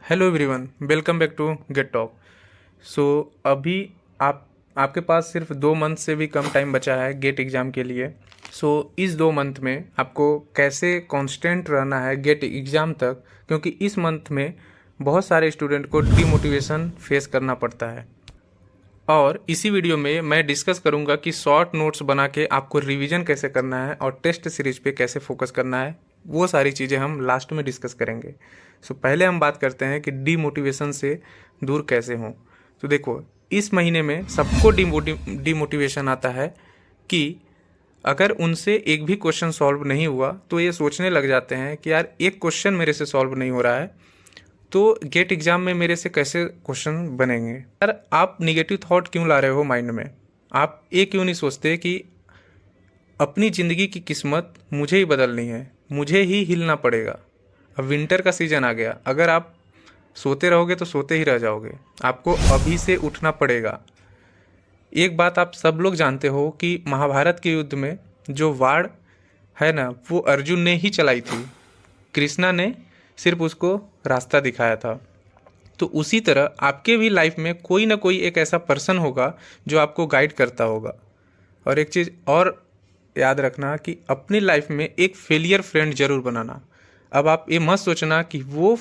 Hello everyone, welcome back to get talk. So अभी आपके पास सिर्फ 2 मंथ से भी कम टाइम बचा है गेट एग्ज़ाम के लिए। सो इस 2 मंथ में आपको कैसे कांस्टेंट रहना है गेट एग्ज़ाम तक, क्योंकि इस मंथ में बहुत सारे स्टूडेंट को डीमोटिवेशन फेस करना पड़ता है। और इसी वीडियो में मैं डिस्कस करूंगा कि शॉर्ट नोट्स बना के आपको रिवीजन कैसे करना है और टेस्ट सीरीज पे कैसे फोकस करना है। वो सारी चीज़ें हम लास्ट में डिस्कस करेंगे। सो पहले हम बात करते हैं कि डीमोटिवेशन से दूर कैसे हों। तो देखो, इस महीने में सबको डीमोटिवेशन आता है कि अगर उनसे एक भी क्वेश्चन सॉल्व नहीं हुआ तो ये सोचने लग जाते हैं कि यार एक क्वेश्चन मेरे से सॉल्व नहीं हो रहा है, तो गेट एग्जाम में मेरे से कैसे क्वेश्चन बनेंगे। यार आप निगेटिव थॉट क्यों ला रहे हो माइंड में? आप ये क्यों नहीं सोचते कि अपनी ज़िंदगी की किस्मत मुझे ही बदलनी है, मुझे ही हिलना पड़ेगा। अब विंटर का सीज़न आ गया, अगर आप सोते रहोगे तो सोते ही रह जाओगे, आपको अभी से उठना पड़ेगा। एक बात आप सब लोग जानते हो कि महाभारत के युद्ध में जो वाड़ है ना, वो अर्जुन ने ही चलाई थी, कृष्णा ने सिर्फ उसको रास्ता दिखाया था। तो उसी तरह आपके भी लाइफ में कोई ना कोई एक ऐसा पर्सन होगा जो आपको गाइड करता होगा। और एक चीज़ और याद रखना कि अपनी लाइफ में एक फेलियर फ्रेंड जरूर बनाना। अब आप ये मत सोचना कि वो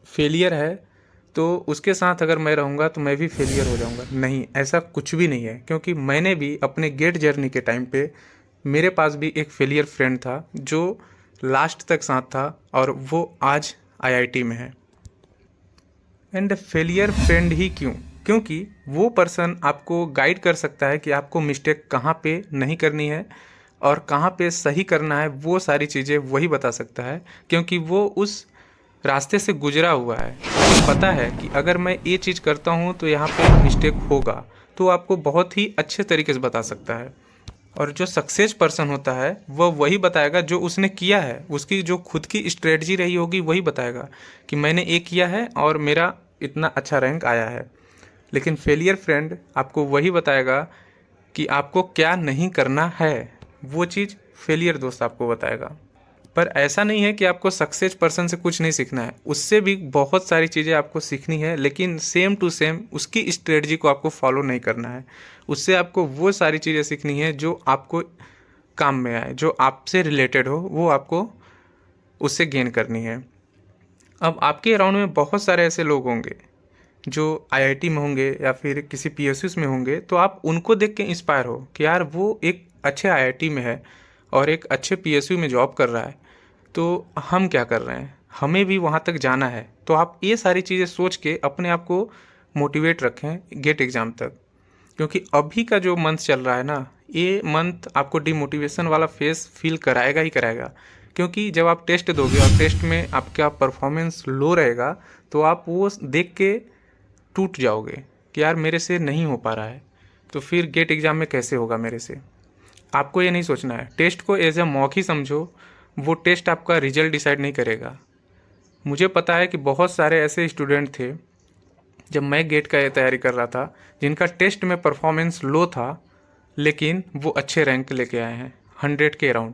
फेलियर है तो उसके साथ अगर मैं रहूँगा तो मैं भी फेलियर हो जाऊँगा। नहीं, ऐसा कुछ भी नहीं है, क्योंकि मैंने भी अपने गेट जर्नी के टाइम पे मेरे पास भी एक फेलियर फ्रेंड था जो लास्ट तक साथ था और वो आज आईआईटी में है। एंड फेलियर फ्रेंड ही क्यों? क्योंकि वो पर्सन आपको गाइड कर सकता है कि आपको मिस्टेक कहाँ पे नहीं करनी है और कहाँ पे सही करना है। वो सारी चीज़ें वही बता सकता है, क्योंकि वो उस रास्ते से गुजरा हुआ है। उसे पता है कि अगर मैं ये चीज़ करता हूँ तो यहाँ पे मिस्टेक होगा, तो आपको बहुत ही अच्छे तरीके से बता सकता है। और जो सक्सेस पर्सन होता है वह वही बताएगा जो उसने किया है, उसकी जो खुद की स्ट्रेटजी रही होगी वही बताएगा कि मैंने ये किया है और मेरा इतना अच्छा रैंक आया है। लेकिन फेलियर फ्रेंड आपको वही बताएगा कि आपको क्या नहीं करना है, वो चीज़ फेलियर दोस्त आपको बताएगा। पर ऐसा नहीं है कि आपको सक्सेस पर्सन से कुछ नहीं सीखना है, उससे भी बहुत सारी चीज़ें आपको सीखनी है, लेकिन सेम टू सेम उसकी स्ट्रेटजी को आपको फॉलो नहीं करना है। उससे आपको वो सारी चीज़ें सीखनी है जो आपको काम में आए, जो आपसे रिलेटेड हो, वो आपको उससे गेन करनी है। अब आपके अराउंड में बहुत सारे ऐसे लोग होंगे जो आईआईटी में होंगे या फिर किसी पीएसयूज़ में होंगे, तो आप उनको देख के इंस्पायर हो कि यार वो एक अच्छे आईआईटी में है और एक अच्छे पीएसयू में जॉब कर रहा है, तो हम क्या कर रहे हैं, हमें भी वहाँ तक जाना है। तो आप ये सारी चीज़ें सोच के अपने आप को मोटिवेट रखें गेट एग्ज़ाम तक। क्योंकि अभी का जो मंथ चल रहा है ना, ये मंथ आपको डिमोटिवेशन वाला फेस फील कराएगा ही कराएगा। क्योंकि जब आप टेस्ट दोगे और टेस्ट में आपका परफॉर्मेंस लो रहेगा तो आप वो देख के टूट जाओगे कि यार मेरे से नहीं हो पा रहा है, तो फिर गेट एग्ज़ाम में कैसे होगा मेरे से। आपको ये नहीं सोचना है, टेस्ट को एज ए मॉक ही समझो। वो टेस्ट आपका रिजल्ट डिसाइड नहीं करेगा। मुझे पता है कि बहुत सारे ऐसे स्टूडेंट थे जब मैं गेट का तैयारी कर रहा था जिनका टेस्ट में परफॉर्मेंस लो था, लेकिन वो अच्छे रैंक लेके आए हैं 100 के अराउंड।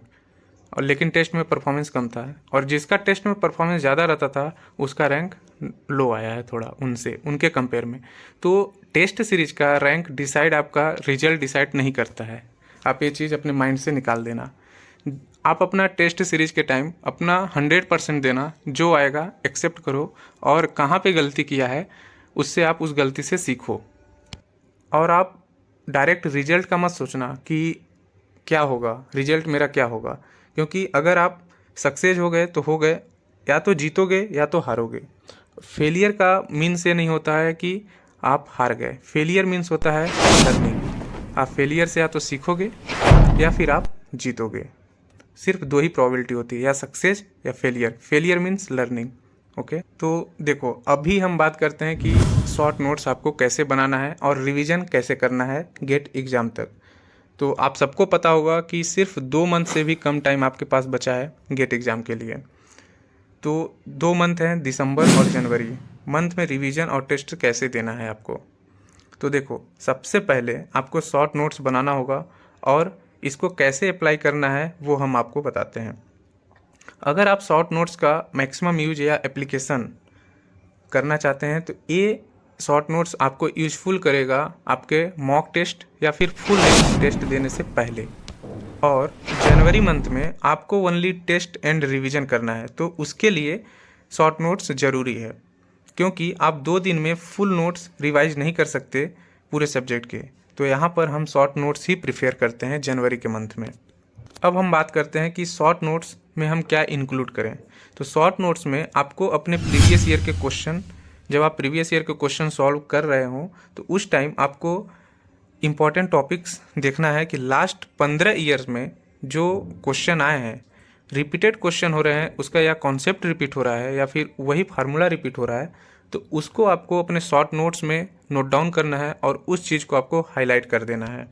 और लेकिन टेस्ट में परफॉर्मेंस कम था, और जिसका टेस्ट में परफॉर्मेंस ज़्यादा रहता था उसका रैंक लो आया है थोड़ा उनसे, उनके कंपेयर में। तो टेस्ट सीरीज का रैंक डिसाइड आपका रिजल्ट डिसाइड नहीं करता है। आप ये चीज़ अपने माइंड से निकाल देना। आप अपना टेस्ट सीरीज के टाइम अपना 100% देना, जो आएगा एक्सेप्ट करो, और कहाँ पे गलती किया है उससे आप उस गलती से सीखो। और आप डायरेक्ट रिजल्ट का मत सोचना कि क्या होगा, रिजल्ट मेरा क्या होगा। क्योंकि अगर आप सक्सेस हो गए तो हो गए, या तो जीतोगे या तो हारोगे। फेलियर का मीन्स ये नहीं होता है कि आप हार गए, फेलियर मीन्स होता है लर्निंग। आप फेलियर से या तो सीखोगे या फिर आप जीतोगे। सिर्फ दो ही प्रोबेबिलिटी होती है, या सक्सेस या failure. Failure means learning. Okay, तो देखो अभी हम बात करते हैं कि शॉर्ट नोट्स आपको कैसे बनाना है और रिवीजन कैसे करना है गेट एग्ज़ाम तक। तो आप सबको पता होगा कि सिर्फ 2 मंथ से भी कम टाइम आपके पास बचा है गेट एग्ज़ाम के लिए। तो 2 मंथ हैं, दिसंबर और जनवरी मंथ में रिवीजन और टेस्ट कैसे देना है आपको। तो देखो, सबसे पहले आपको शॉर्ट नोट्स बनाना होगा, और इसको कैसे अप्लाई करना है वो हम आपको बताते हैं। अगर आप शॉर्ट नोट्स का मैक्सिमम यूज या एप्लीकेशन करना चाहते हैं तो ये शॉर्ट नोट्स आपको यूज़फुल करेगा आपके मॉक टेस्ट या फिर फुल लेंथ टेस्ट देने से पहले। और जनवरी मंथ में आपको ओनली टेस्ट एंड रिवीजन करना है, तो उसके लिए शॉर्ट नोट्स ज़रूरी है, क्योंकि आप 2 दिन में फुल नोट्स रिवाइज नहीं कर सकते पूरे सब्जेक्ट के। तो यहाँ पर हम शॉर्ट नोट्स ही प्रिफेयर करते हैं जनवरी के मंथ में। अब हम बात करते हैं कि शॉर्ट नोट्स में हम क्या इंक्लूड करें। तो शॉर्ट नोट्स में आपको अपने प्रीवियस ईयर के क्वेश्चन, जब आप प्रीवियस ईयर के क्वेश्चन सॉल्व कर रहे हो तो उस टाइम आपको इम्पॉर्टेंट टॉपिक्स देखना है कि लास्ट 15 ईयर्स में जो क्वेश्चन आए हैं, रिपीटेड क्वेश्चन हो रहे हैं, उसका या कॉन्सेप्ट रिपीट हो रहा है या फिर वही फार्मूला रिपीट हो रहा है, तो उसको आपको अपने शॉर्ट नोट्स में नोट डाउन करना है और उस चीज़ को आपको हाईलाइट कर देना है।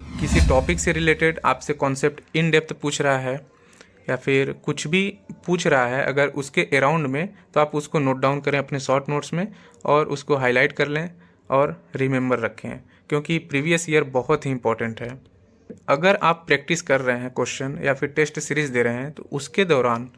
किसी टॉपिक से रिलेटेड आपसे कॉन्सेप्ट इन डेप्थ पूछ रहा है या फिर कुछ भी पूछ रहा है अगर उसके अराउंड में, तो आप उसको नोट डाउन करें अपने शॉर्ट नोट्स में और उसको हाईलाइट कर लें और रिमेंबर रखें, क्योंकि प्रीवियस ईयर बहुत ही इंपॉर्टेंट है। अगर आप प्रैक्टिस कर रहे हैं क्वेश्चन या फिर टेस्ट सीरीज दे रहे हैं तो उसके दौरान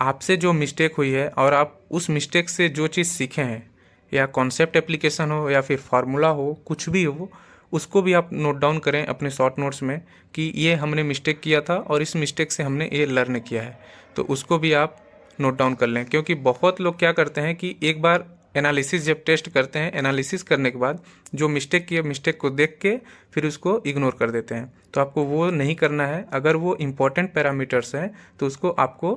आपसे जो मिस्टेक हुई है और आप उस मिस्टेक से जो चीज़ सीखे हैं, या कॉन्सेप्ट एप्लीकेशन हो या फिर फार्मूला हो, कुछ भी हो, उसको भी आप नोट डाउन करें अपने शॉर्ट नोट्स में कि ये हमने मिस्टेक किया था और इस मिस्टेक से हमने ये लर्न किया है, तो उसको भी आप नोट डाउन कर लें। क्योंकि बहुत लोग क्या करते हैं कि एक बार एनालिसिस जब टेस्ट करते हैं, एनालिसिस करने के बाद जो मिस्टेक किया, मिस्टेक को देख के फिर उसको इग्नोर कर देते हैं। तो आपको वो नहीं करना है। अगर वो इम्पोर्टेंट पैरामीटर्स हैं तो उसको आपको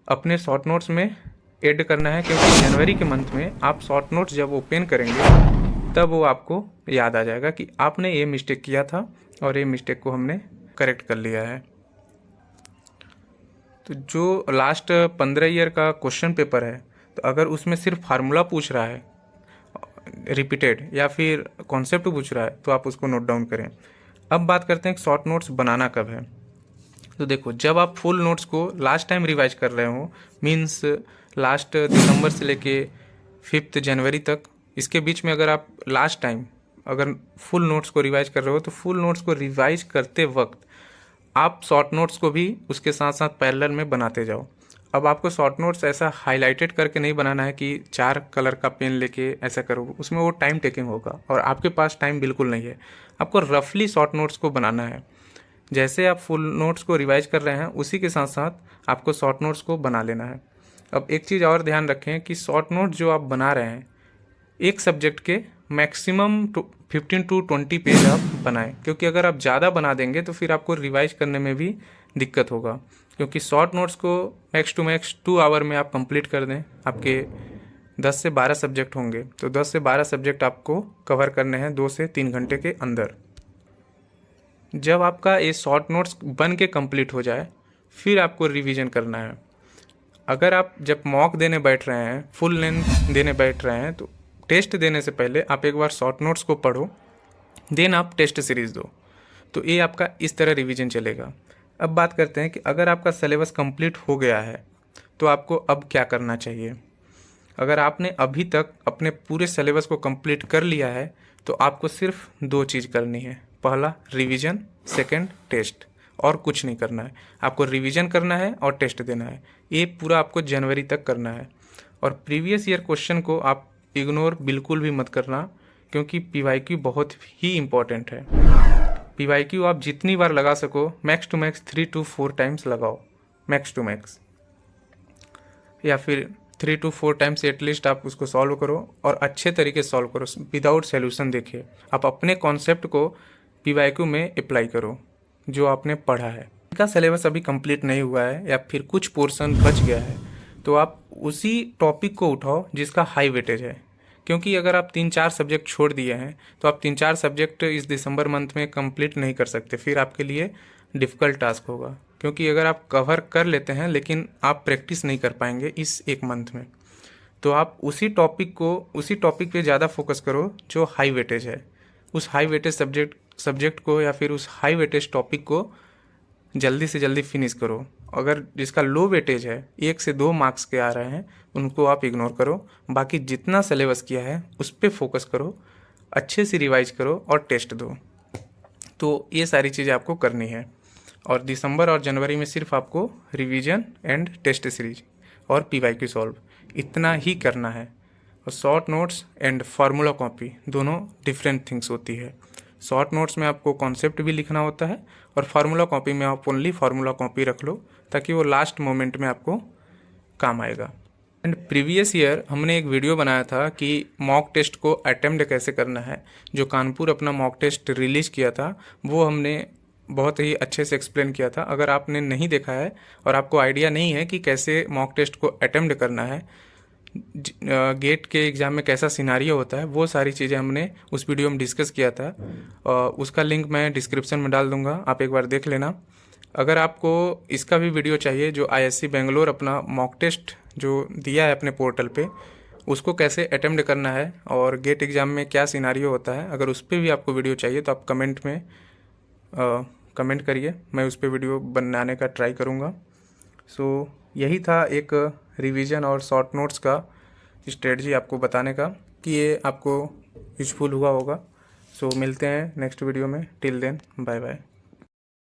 अपने शॉर्ट नोट्स में ऐड करना है, क्योंकि जनवरी के मंथ में आप शॉर्ट नोट्स जब ओपन करेंगे तब वो आपको याद आ जाएगा कि आपने ये मिस्टेक किया था और ये मिस्टेक को हमने करेक्ट कर लिया है। तो जो लास्ट 15 ईयर का क्वेश्चन पेपर है, तो अगर उसमें सिर्फ फार्मूला पूछ रहा है रिपीटेड या फिर कॉन्सेप्ट पूछ रहा है तो आप उसको नोट डाउन करें। अब बात करते हैं कि शॉर्ट नोट्स बनाना कब है। तो देखो, जब आप फुल नोट्स को लास्ट टाइम रिवाइज कर रहे हो, मीन्स लास्ट दिसंबर से लेके 5 जनवरी तक, इसके बीच में अगर आप लास्ट टाइम अगर फुल नोट्स को रिवाइज कर रहे हो तो फुल नोट्स को रिवाइज करते वक्त आप शॉर्ट नोट्स को भी उसके साथ साथ पैरेलल में बनाते जाओ। अब आपको शॉर्ट नोट्स ऐसा हाईलाइटेड करके नहीं बनाना है कि 4 कलर का पेन लेके ऐसा करो, उसमें वो टाइम टेकिंग होगा और आपके पास टाइम बिल्कुल नहीं है। आपको रफली शॉर्ट नोट्स को बनाना है। जैसे आप फुल नोट्स को रिवाइज कर रहे हैं उसी के साथ साथ आपको शॉर्ट नोट्स को बना लेना है। अब एक चीज़ और ध्यान रखें कि शॉर्ट नोट जो आप बना रहे हैं, एक सब्जेक्ट के मैक्सिमम 15 to 20 पेज आप बनाएं, क्योंकि अगर आप ज़्यादा बना देंगे तो फिर आपको रिवाइज करने में भी दिक्कत होगा। क्योंकि शॉर्ट नोट्स को मैक्स टू मैक्स 2 आवर में आप कंप्लीट कर दें। आपके 10 से 12 सब्जेक्ट होंगे, तो 10 से 12 सब्जेक्ट आपको कवर करने हैं 2 से 3 घंटे के अंदर। जब आपका ये शॉर्ट नोट्स बन के कंप्लीट हो जाए फिर आपको रिवीजन करना है। अगर आप जब मॉक देने बैठ रहे हैं, फुल लेंथ देने बैठ रहे हैं, तो टेस्ट देने से पहले आप एक बार शॉर्ट नोट्स को पढ़ो, देन आप टेस्ट सीरीज़ दो। तो ये आपका इस तरह रिवीजन चलेगा। अब बात करते हैं कि अगर आपका सिलेबस कंप्लीट हो गया है तो आपको अब क्या करना चाहिए। अगर आपने अभी तक अपने पूरे सिलेबस को कंप्लीट कर लिया है तो आपको सिर्फ 2 चीज़ करनी है। पहला रिवीजन, सेकंड टेस्ट, और कुछ नहीं करना है। आपको रिवीजन करना है और टेस्ट देना है। ये पूरा आपको जनवरी तक करना है। और प्रीवियस ईयर क्वेश्चन को आप इग्नोर बिल्कुल भी मत करना, क्योंकि पीवाईक्यू बहुत ही इम्पॉर्टेंट है। पीवाईक्यू आप जितनी बार लगा सको, max to max 3 to 4 times लगाओ, मैक्स टू मैक्स, या फिर 3 to 4 टाइम्स एटलीस्ट आप उसको सॉल्व करो और अच्छे तरीके से सॉल्व करो, विदाउट सॉल्यूशन देखे। आप अपने कॉन्सेप्ट को पीवाईक्यू में अप्लाई करो जो आपने पढ़ा है। इनका सिलेबस अभी कंप्लीट नहीं हुआ है या फिर कुछ पोर्शन बच गया है तो आप उसी टॉपिक को उठाओ जिसका हाई वेटेज है। क्योंकि अगर आप 3-4 सब्जेक्ट छोड़ दिए हैं तो आप 3-4 सब्जेक्ट इस दिसंबर मंथ में कंप्लीट नहीं कर सकते, फिर आपके लिए डिफ़िकल्ट टास्क होगा। क्योंकि अगर आप कवर कर लेते हैं लेकिन आप प्रैक्टिस नहीं कर पाएंगे इस एक मंथ में, तो आप उसी टॉपिक पे ज़्यादा फोकस करो जो हाई वेटेज है। उस हाई वेटेज सब्जेक्ट को या फिर उस हाई वेटेज टॉपिक को जल्दी से जल्दी फिनिश करो। अगर जिसका लो वेटेज है, 1 से 2 मार्क्स के आ रहे हैं, उनको आप इग्नोर करो। बाकी जितना सिलेबस किया है उस पर फोकस करो, अच्छे से रिवाइज करो और टेस्ट दो। तो ये सारी चीज़ें आपको करनी है। और दिसंबर और जनवरी में सिर्फ आपको रिवीजन एंड टेस्ट सीरीज और पीवाईक्यू सॉल्व, इतना ही करना है। और short notes and formula copy दोनों डिफरेंट थिंग्स होती है। शॉर्ट नोट्स में आपको कॉन्सेप्ट भी लिखना होता है और फार्मूला कॉपी में आप ओनली फार्मूला कॉपी रख लो ताकि वो लास्ट मोमेंट में आपको काम आएगा। एंड प्रीवियस ईयर हमने एक वीडियो बनाया था कि मॉक टेस्ट को अटेम्प्ट कैसे करना है। जो कानपुर अपना मॉक टेस्ट रिलीज़ किया था वो हमने बहुत ही अच्छे से एक्सप्लेन किया था। अगर आपने नहीं देखा है और आपको आइडिया नहीं है कि कैसे मॉक टेस्ट को अटेम्प्ट करना है, गेट के एग्ज़ाम में कैसा सिनारियो होता है, वो सारी चीज़ें हमने उस वीडियो में डिस्कस किया था। उसका लिंक मैं डिस्क्रिप्शन में डाल दूंगा, आप एक बार देख लेना। अगर आपको इसका भी वीडियो चाहिए जो आईएससी बेंगलोर अपना मॉक टेस्ट जो दिया है अपने पोर्टल पे, उसको कैसे अटेम्प्ट करना है और गेट एग्ज़ाम में क्या सिनारियो होता है, अगर उस पर भी आपको वीडियो चाहिए तो आप कमेंट में कमेंट करिए, मैं उस पर वीडियो बनाने का ट्राई करूँगा। सो यही था एक रिवीजन और शॉर्ट नोट्स का स्ट्रेटजी आपको बताने का कि ये आपको यूजफुल हुआ होगा। सो मिलते हैं नेक्स्ट वीडियो में। Till then bye bye.